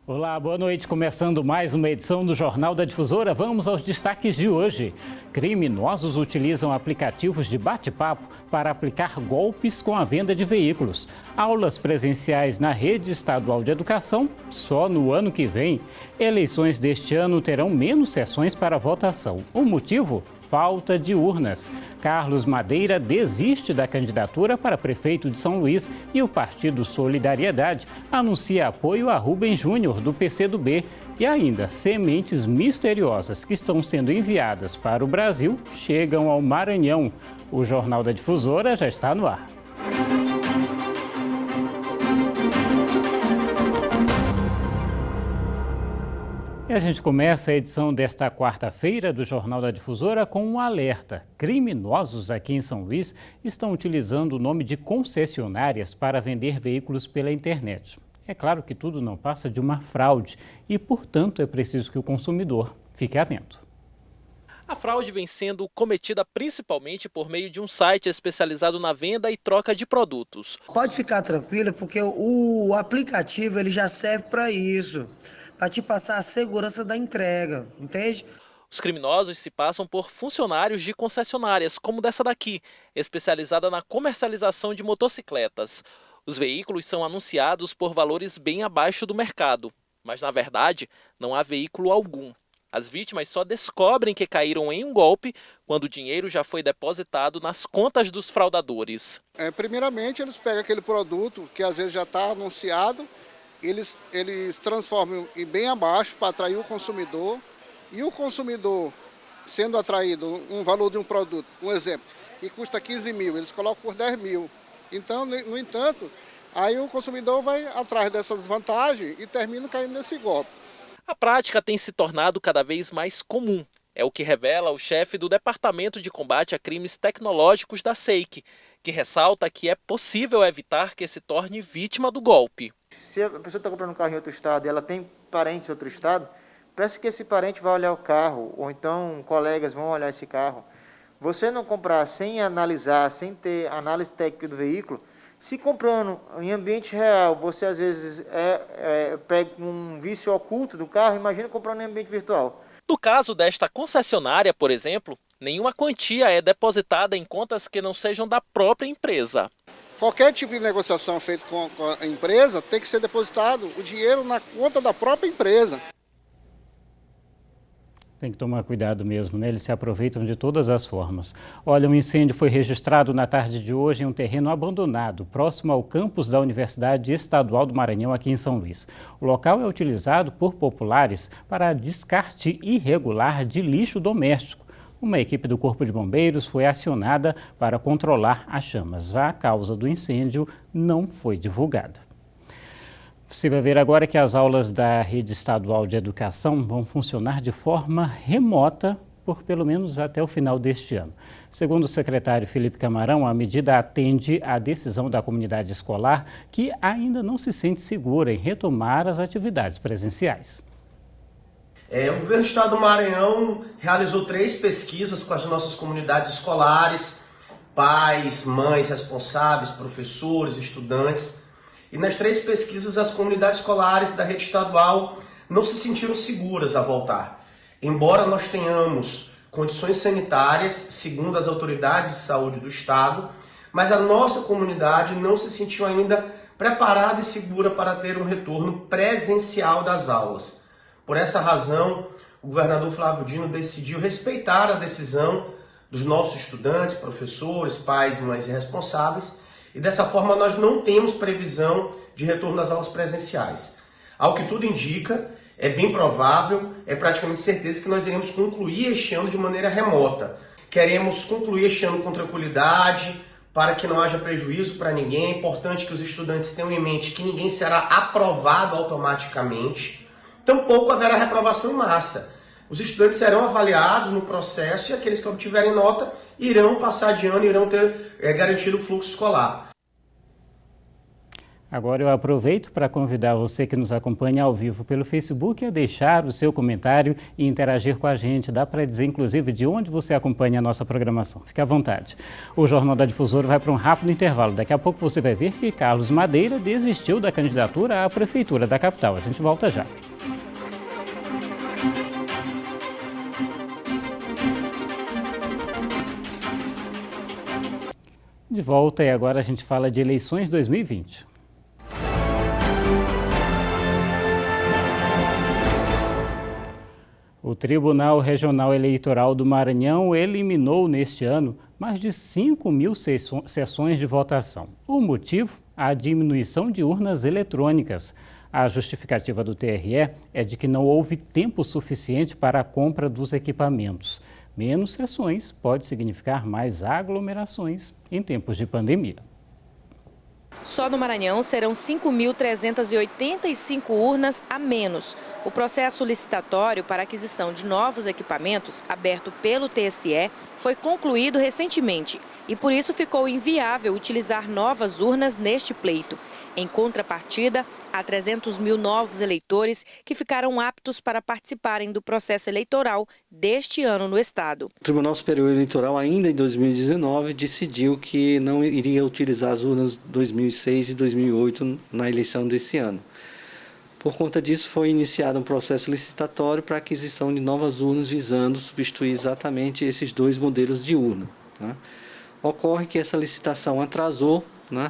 Olá, boa noite. Começando mais uma edição do Jornal da Difusora, vamos aos destaques de hoje. Criminosos utilizam aplicativos de bate-papo para aplicar golpes com a venda de veículos. Aulas presenciais na rede estadual de educação só no ano que vem. Eleições deste ano terão menos sessões para votação. O motivo? Falta de urnas. Carlos Madeira desiste da candidatura para prefeito de São Luís e o Partido Solidariedade anuncia apoio a Rubem Júnior, do PCdoB. E ainda, sementes misteriosas que estão sendo enviadas para o Brasil chegam ao Maranhão. O Jornal da Difusora já está no ar. E a gente começa a edição desta quarta-feira do Jornal da Difusora com um alerta. Criminosos aqui em São Luís estão utilizando o nome de concessionárias para vender veículos pela internet. É claro que tudo não passa de uma fraude e, portanto, é preciso que o consumidor fique atento. A fraude vem sendo cometida principalmente por meio de um site especializado na venda e troca de produtos. Pode ficar tranquilo, porque o aplicativo ele já serve para isso, para te passar a segurança da entrega, entende? Os criminosos se passam por funcionários de concessionárias, como dessa daqui, especializada na comercialização de motocicletas. Os veículos são anunciados por valores bem abaixo do mercado, mas na verdade não há veículo algum. As vítimas só descobrem que caíram em um golpe quando o dinheiro já foi depositado nas contas dos fraudadores. Primeiramente, eles pegam aquele produto que às vezes já está anunciado, eles transformam em bem abaixo para atrair o consumidor. E o consumidor, sendo atraído um valor de um produto, um exemplo, que custa 15 mil, eles colocam por 10 mil. Então, no entanto, aí o consumidor vai atrás dessas vantagens e termina caindo nesse golpe. A prática tem se tornado cada vez mais comum. É o que revela o chefe do Departamento de Combate a Crimes Tecnológicos da SEIC, que ressalta que é possível evitar que se torne vítima do golpe. Se a pessoa está comprando um carro em outro estado e ela tem parentes em outro estado, peça que esse parente vá olhar o carro, ou então colegas vão olhar esse carro. Você não comprar sem analisar, sem ter análise técnica do veículo, se comprando em ambiente real, você às vezes pega um vício oculto do carro, imagina comprando em ambiente virtual. No caso desta concessionária, por exemplo, nenhuma quantia é depositada em contas que não sejam da própria empresa. Qualquer tipo de negociação feita com a empresa tem que ser depositado o dinheiro na conta da própria empresa. Tem que tomar cuidado mesmo, né? Eles se aproveitam de todas as formas. Olha, um incêndio foi registrado na tarde de hoje em um terreno abandonado, próximo ao campus da Universidade Estadual do Maranhão, aqui em São Luís. O local é utilizado por populares para descarte irregular de lixo doméstico. Uma equipe do Corpo de Bombeiros foi acionada para controlar as chamas. A causa do incêndio não foi divulgada. Você vai ver agora que as aulas da Rede Estadual de Educação vão funcionar de forma remota por pelo menos até o final deste ano. Segundo o secretário Felipe Camarão, a medida atende à decisão da comunidade escolar que ainda não se sente segura em retomar as atividades presenciais. O governo do estado do Maranhão realizou 3 pesquisas com as nossas comunidades escolares, pais, mães responsáveis, professores, estudantes. E nas 3 pesquisas, as comunidades escolares da rede estadual não se sentiram seguras a voltar. Embora nós tenhamos condições sanitárias, segundo as autoridades de saúde do estado, mas a nossa comunidade não se sentiu ainda preparada e segura para ter um retorno presencial das aulas. Por essa razão, o governador Flávio Dino decidiu respeitar a decisão dos nossos estudantes, professores, pais, mães e responsáveis, e dessa forma nós não temos previsão de retorno das aulas presenciais. Ao que tudo indica, é bem provável, é praticamente certeza que nós iremos concluir este ano de maneira remota. Queremos concluir este ano com tranquilidade, para que não haja prejuízo para ninguém. É importante que os estudantes tenham em mente que ninguém será aprovado automaticamente. Tampouco haverá reprovação em massa. Os estudantes serão avaliados no processo e aqueles que obtiverem nota irão passar de ano e irão ter garantido o fluxo escolar. Agora eu aproveito para convidar você que nos acompanha ao vivo pelo Facebook a deixar o seu comentário e interagir com a gente. Dá para dizer, inclusive, de onde você acompanha a nossa programação. Fique à vontade. O Jornal da Difusora vai para um rápido intervalo. Daqui a pouco você vai ver que Carlos Madeira desistiu da candidatura à Prefeitura da capital. A gente volta já. De volta e agora a gente fala de eleições 2020. O Tribunal Regional Eleitoral do Maranhão eliminou neste ano mais de 5.000 sessões de votação. O motivo? A diminuição de urnas eletrônicas. A justificativa do TRE é de que não houve tempo suficiente para a compra dos equipamentos. Menos sessões pode significar mais aglomerações em tempos de pandemia. Só no Maranhão serão 5.385 urnas a menos. O processo licitatório para aquisição de novos equipamentos, aberto pelo TSE, foi concluído recentemente e por isso ficou inviável utilizar novas urnas neste pleito. Em contrapartida, há 300 mil novos eleitores que ficaram aptos para participarem do processo eleitoral deste ano no estado. O Tribunal Superior Eleitoral, ainda em 2019, decidiu que não iria utilizar as urnas 2006 e 2008 na eleição desse ano. Por conta disso, foi iniciado um processo licitatório para a aquisição de novas urnas, visando substituir exatamente esses dois modelos de urna, né? Ocorre que essa licitação atrasou, né?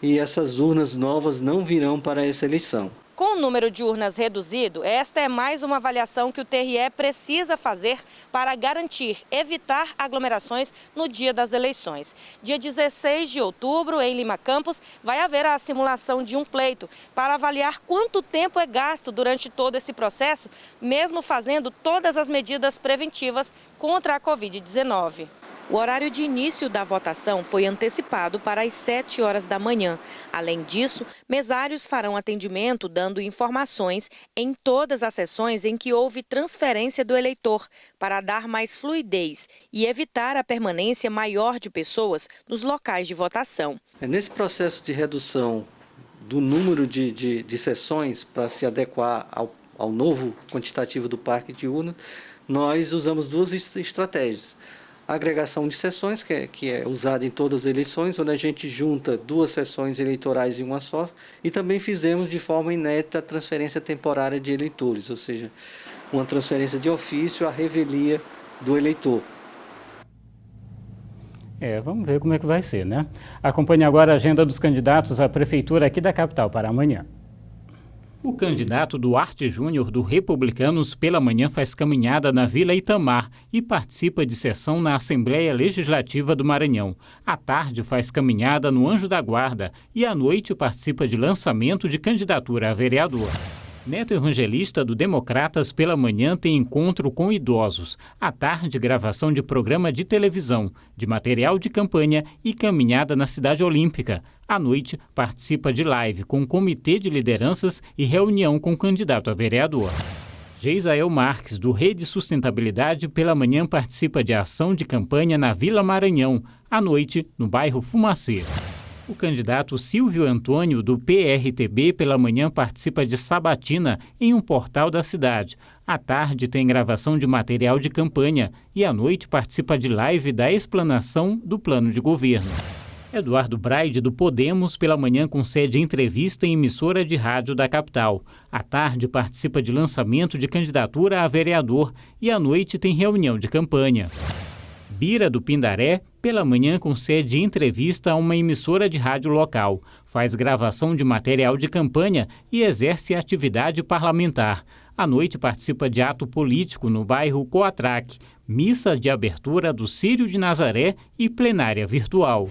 E essas urnas novas não virão para essa eleição. Com o número de urnas reduzido, esta é mais uma avaliação que o TRE precisa fazer para garantir, evitar aglomerações no dia das eleições. Dia 16 de outubro, em Lima Campos, vai haver a simulação de um pleito para avaliar quanto tempo é gasto durante todo esse processo, mesmo fazendo todas as medidas preventivas contra a Covid-19. O horário de início da votação foi antecipado para as 7 horas da manhã. Além disso, mesários farão atendimento dando informações em todas as sessões em que houve transferência do eleitor, para dar mais fluidez e evitar a permanência maior de pessoas nos locais de votação. Nesse processo de redução do número de sessões para se adequar ao novo quantitativo do parque de urnas, nós usamos duas estratégias. A agregação de sessões, que é usada em todas as eleições, onde a gente junta duas sessões eleitorais em uma só, e também fizemos de forma inédita a transferência temporária de eleitores, ou seja, uma transferência de ofício à revelia do eleitor. Vamos ver como é que vai ser, né? Acompanhe agora a agenda dos candidatos à prefeitura aqui da capital para amanhã. O candidato Duarte Júnior, do Republicanos, pela manhã faz caminhada na Vila Itamar e participa de sessão na Assembleia Legislativa do Maranhão. À tarde faz caminhada no Anjo da Guarda e à noite participa de lançamento de candidatura a vereador. Neto Evangelista, do Democratas, pela manhã tem encontro com idosos. À tarde, gravação de programa de televisão, de material de campanha e caminhada na Cidade Olímpica. À noite, participa de live com comitê de lideranças e reunião com o candidato a vereador. Geisael Marques, do Rede Sustentabilidade, pela manhã participa de ação de campanha na Vila Maranhão. À noite, no bairro Fumacê. O candidato Silvio Antônio, do PRTB, pela manhã participa de sabatina em um portal da cidade. À tarde tem gravação de material de campanha e à noite participa de live da explanação do plano de governo. Eduardo Braide, do Podemos, pela manhã concede entrevista em emissora de rádio da capital. À tarde participa de lançamento de candidatura a vereador e à noite tem reunião de campanha. Bira, do Pindaré, pela manhã concede entrevista a uma emissora de rádio local, faz gravação de material de campanha e exerce atividade parlamentar. À noite participa de ato político no bairro Coatraque, missa de abertura do Círio de Nazaré e plenária virtual.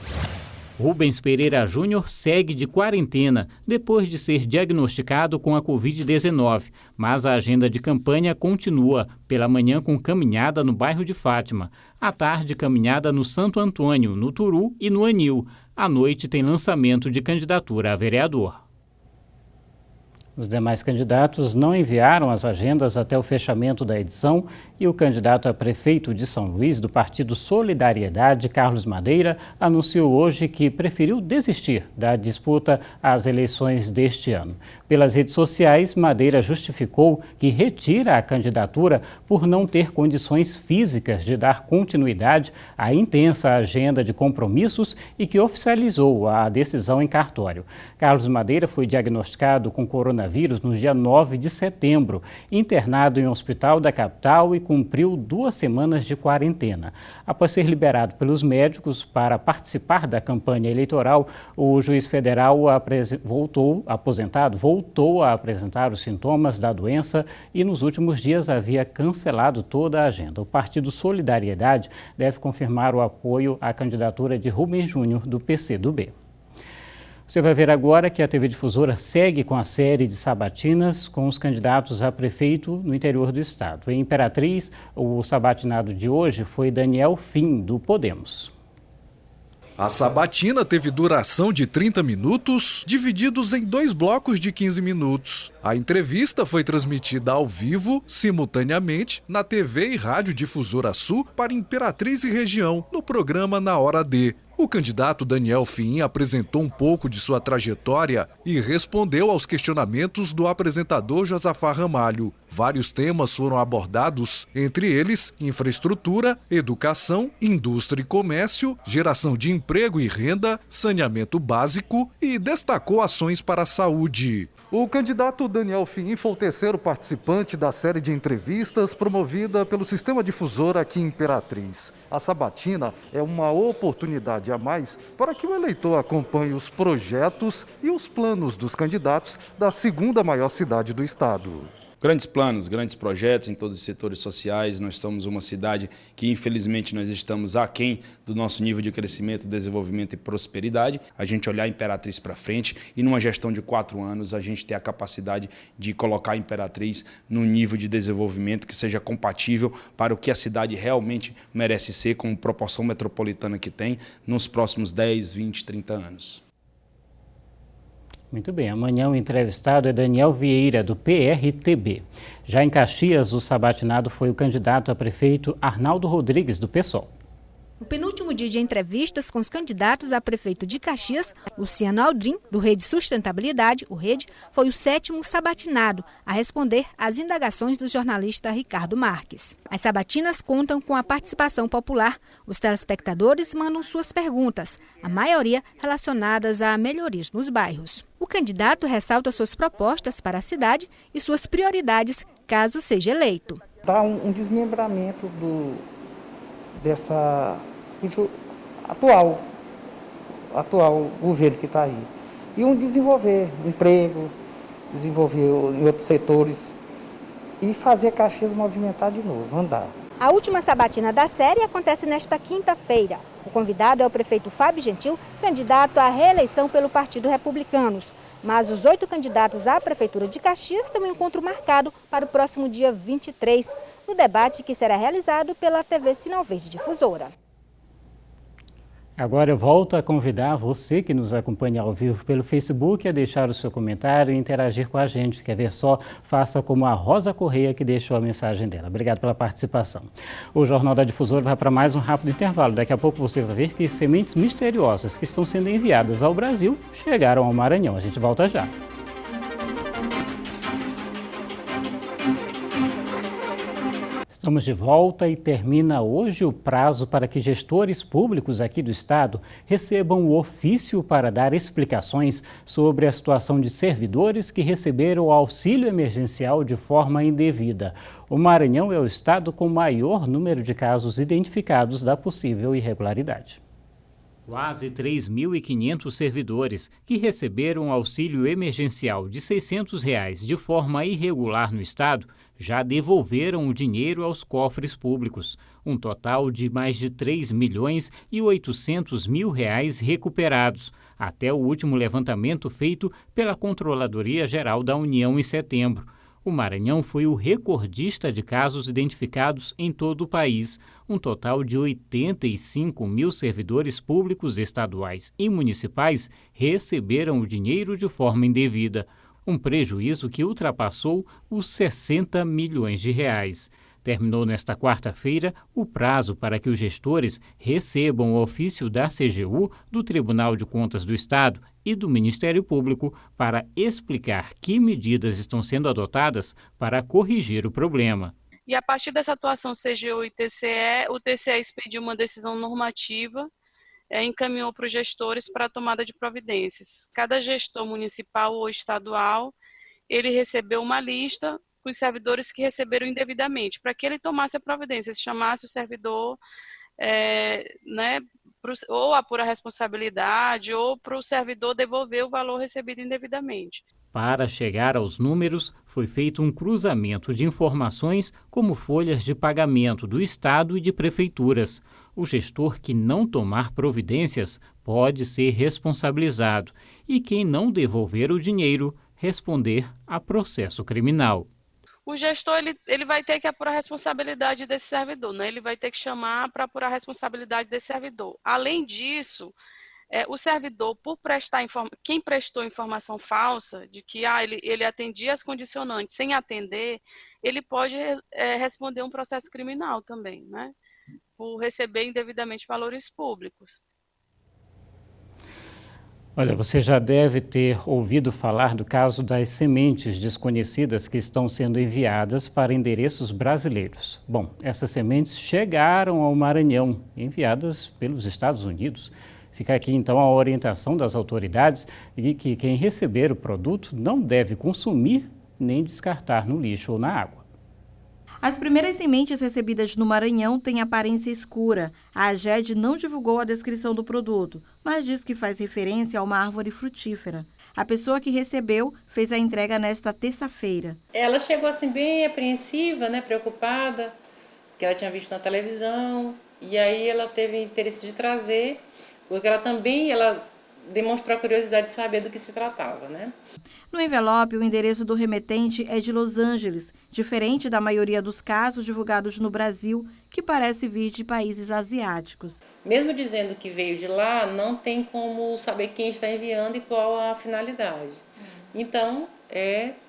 Rubens Pereira Júnior segue de quarentena depois de ser diagnosticado com a Covid-19, mas a agenda de campanha continua, pela manhã com caminhada no bairro de Fátima, à tarde caminhada no Santo Antônio, no Turu e no Anil, à noite tem lançamento de candidatura a vereador. Os demais candidatos não enviaram as agendas até o fechamento da edição e o candidato a prefeito de São Luís, do Partido Solidariedade, Carlos Madeira, anunciou hoje que preferiu desistir da disputa às eleições deste ano. Pelas redes sociais, Madeira justificou que retira a candidatura por não ter condições físicas de dar continuidade à intensa agenda de compromissos e que oficializou a decisão em cartório. Carlos Madeira foi diagnosticado com coronavírus no dia 9 de setembro, internado em um hospital da capital e cumpriu 2 semanas de quarentena. Após ser liberado pelos médicos para participar da campanha eleitoral, o juiz federal voltou a apresentar os sintomas da doença e nos últimos dias havia cancelado toda a agenda. O Partido Solidariedade deve confirmar o apoio à candidatura de Rubens Júnior, do PCdoB. Você vai ver agora que a TV Difusora segue com a série de sabatinas com os candidatos a prefeito no interior do estado. Em Imperatriz, o sabatinado de hoje foi Daniel Fim, do Podemos. A sabatina teve duração de 30 minutos, divididos em 2 blocos de 15 minutos. A entrevista foi transmitida ao vivo, simultaneamente, na TV e Rádio Difusora Sul para Imperatriz e região, no programa Na Hora D. O candidato Daniel Fim apresentou um pouco de sua trajetória e respondeu aos questionamentos do apresentador Josafá Ramalho. Vários temas foram abordados, entre eles infraestrutura, educação, indústria e comércio, geração de emprego e renda, saneamento básico e destacou ações para a saúde. O candidato Daniel Fim foi o terceiro participante da série de entrevistas promovida pelo Sistema Difusora aqui em Imperatriz. A sabatina é uma oportunidade a mais para que o eleitor acompanhe os projetos e os planos dos candidatos da segunda maior cidade do estado. Grandes planos, grandes projetos em todos os setores sociais. Nós somos uma cidade que, infelizmente, nós estamos aquém do nosso nível de crescimento, desenvolvimento e prosperidade. A gente olhar a Imperatriz para frente e, numa gestão de 4 anos, a gente ter a capacidade de colocar a Imperatriz num nível de desenvolvimento que seja compatível para o que a cidade realmente merece ser, com a proporção metropolitana que tem, nos próximos 10, 20, 30 anos. Muito bem, amanhã o entrevistado é Daniel Vieira, do PRTB. Já em Caxias, o sabatinado foi o candidato a prefeito Arnaldo Rodrigues, do PSOL. No penúltimo dia de entrevistas com os candidatos a prefeito de Caxias, Luciano Aldrin, do Rede Sustentabilidade, o Rede, foi o 7º sabatinado a responder às indagações do jornalista Ricardo Marques. As sabatinas contam com a participação popular. Os telespectadores mandam suas perguntas, a maioria relacionadas a melhorias nos bairros. O candidato ressalta suas propostas para a cidade e suas prioridades caso seja eleito. Dá um desmembramento dessa atual governo que está aí. E desenvolver emprego, desenvolver em outros setores e fazer Caxias movimentar de novo, andar. A última sabatina da série acontece nesta quinta-feira. O convidado é o prefeito Fábio Gentil, candidato à reeleição pelo Partido Republicanos. Mas os 8 candidatos à Prefeitura de Caxias têm um encontro marcado para o próximo dia 23, no debate que será realizado pela TV Sinal Verde Difusora. Agora eu volto a convidar você que nos acompanha ao vivo pelo Facebook a deixar o seu comentário e interagir com a gente. Quer ver só? Faça como a Rosa Correia, que deixou a mensagem dela. Obrigado pela participação. O Jornal da Difusora vai para mais um rápido intervalo. Daqui a pouco você vai ver que sementes misteriosas que estão sendo enviadas ao Brasil chegaram ao Maranhão. A gente volta já. Estamos de volta e termina hoje o prazo para que gestores públicos aqui do estado recebam o ofício para dar explicações sobre a situação de servidores que receberam o auxílio emergencial de forma indevida. O Maranhão é o estado com maior número de casos identificados da possível irregularidade. Quase 3.500 servidores que receberam auxílio emergencial de R$ 600 de forma irregular no estado já devolveram o dinheiro aos cofres públicos. Um total de mais de R$ 3.800.000 recuperados, até o último levantamento feito pela Controladoria Geral da União em setembro. O Maranhão foi o recordista de casos identificados em todo o país. Um total de 85 mil servidores públicos estaduais e municipais receberam o dinheiro de forma indevida. um prejuízo que ultrapassou os 60 milhões de reais. Terminou nesta quarta-feira o prazo para que os gestores recebam o ofício da CGU, do Tribunal de Contas do Estado e do Ministério Público para explicar que medidas estão sendo adotadas para corrigir o problema. E a partir dessa atuação CGU e TCE, o TCE expediu uma decisão normativa, encaminhou para os gestores para a tomada de providências. Cada gestor municipal ou estadual, ele recebeu uma lista com os servidores que receberam indevidamente, para que ele tomasse a providência, se chamasse o servidor, ou apura a responsabilidade, ou para o servidor devolver o valor recebido indevidamente. Para chegar aos números, foi feito um cruzamento de informações como folhas de pagamento do Estado e de prefeituras. O gestor que não tomar providências pode ser responsabilizado e quem não devolver o dinheiro, responder a processo criminal. O gestor ele vai ter que apurar a responsabilidade desse servidor, né? Ele vai ter que chamar para apurar a responsabilidade desse servidor. Além disso, o servidor, por prestar quem prestou informação falsa de que ele atendia as condicionantes sem atender, ele pode responder um processo criminal também, né? Por receber indevidamente valores públicos. Olha, você já deve ter ouvido falar do caso das sementes desconhecidas que estão sendo enviadas para endereços brasileiros. Bom, essas sementes chegaram ao Maranhão, enviadas pelos Estados Unidos. Fica aqui, então, a orientação das autoridades e que quem receber o produto não deve consumir nem descartar no lixo ou na água. As primeiras sementes recebidas no Maranhão têm aparência escura. A AGED não divulgou a descrição do produto, mas diz que faz referência a uma árvore frutífera. A pessoa que recebeu fez a entrega nesta terça-feira. Ela chegou assim bem apreensiva, né, preocupada, porque ela tinha visto na televisão, e aí ela teve interesse de trazer, porque ela demonstrou a curiosidade de saber do que se tratava, né? No envelope, o endereço do remetente é de Los Angeles, diferente da maioria dos casos divulgados no Brasil, que parece vir de países asiáticos. Mesmo dizendo que veio de lá, não tem como saber quem está enviando e qual a finalidade. Então,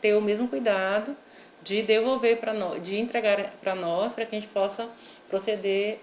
ter o mesmo cuidado de devolver para nós, de entregar para nós, para que a gente possa proceder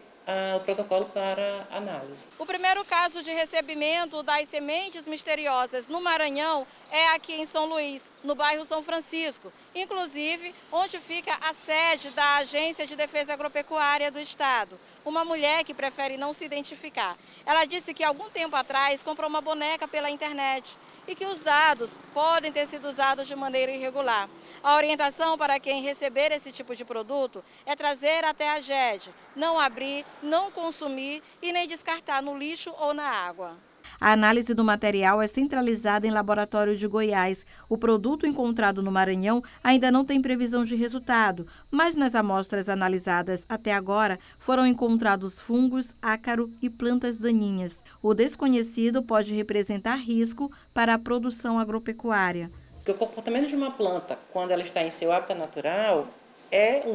o protocolo para análise. O primeiro caso de recebimento das sementes misteriosas no Maranhão é aqui em São Luís, no bairro São Francisco, inclusive onde fica a sede da Agência de Defesa Agropecuária do Estado. Uma mulher que prefere não se identificar. Ela disse que algum tempo atrás comprou uma boneca pela internet e que os dados podem ter sido usados de maneira irregular. A orientação para quem receber esse tipo de produto é trazer até a AGED, não abrir, não consumir e nem descartar no lixo ou na água. A análise do material é centralizada em laboratório de Goiás. O produto encontrado no Maranhão ainda não tem previsão de resultado, mas nas amostras analisadas até agora foram encontrados fungos, ácaro e plantas daninhas. O desconhecido pode representar risco para a produção agropecuária. O comportamento de uma planta, quando ela está em seu hábitat natural, é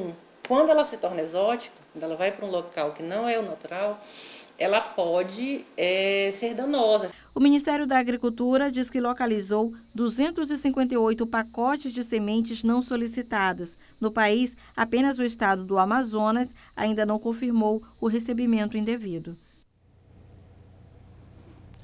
Quando ela se torna exótica, quando ela vai para um local que não é o natural, ela pode ser danosa. O Ministério da Agricultura diz que localizou 258 pacotes de sementes não solicitadas. No país, apenas o estado do Amazonas ainda não confirmou o recebimento indevido.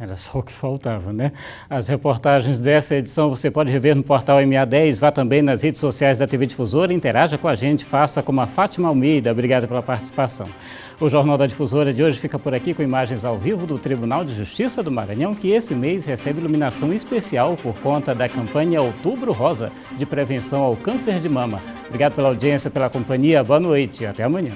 Era só o que faltava, né? As reportagens dessa edição você pode rever no portal MA10, vá também nas redes sociais da TV Difusora, interaja com a gente, faça como a Fátima Almeida. Obrigado pela participação. O Jornal da Difusora de hoje fica por aqui com imagens ao vivo do Tribunal de Justiça do Maranhão, que esse mês recebe iluminação especial por conta da campanha Outubro Rosa, de prevenção ao câncer de mama. Obrigado pela audiência, pela companhia, boa noite e até amanhã.